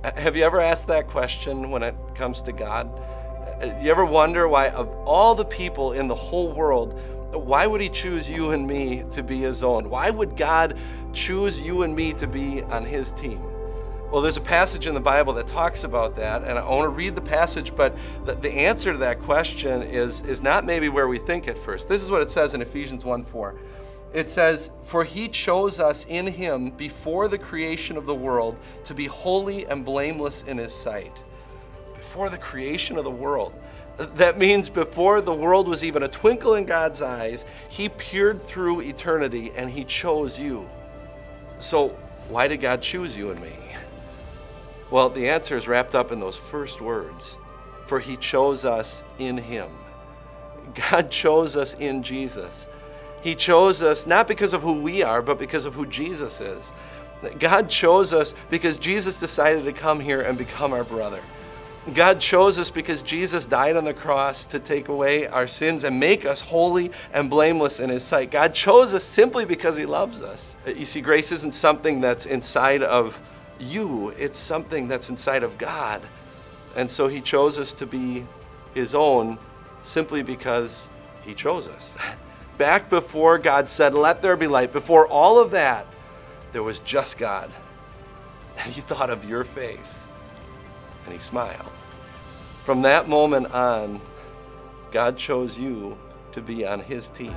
Have you ever asked that question when it comes to God? You ever wonder why, of all the people in the whole world, why would he choose you and me to be his own? Why would God choose you and me to be on his team? Well, there's a passage in the Bible that talks about that, and I want to read the passage, but the answer to that question is not maybe where we think at first. This is what it says in Ephesians 1:4. It says, "For he chose us in him before the creation of the world to be holy and blameless in his sight." Before the creation of the world. That means before the world was even a twinkle in God's eyes, he peered through eternity and he chose you. So why did God choose you and me? Well, the answer is wrapped up in those first words. For he chose us in him. God chose us in Jesus. He chose us not because of who we are, but because of who Jesus is. God chose us because Jesus decided to come here and become our brother. God chose us because Jesus died on the cross to take away our sins and make us holy and blameless in his sight. God chose us simply because he loves us. You see, grace isn't something that's inside of you, it's something that's inside of God. And so he chose us to be his own simply because he chose us. Back before God said, "Let there be light," before all of that, there was just God. And he thought of your face, and he smiled. From that moment on, God chose you to be on his team.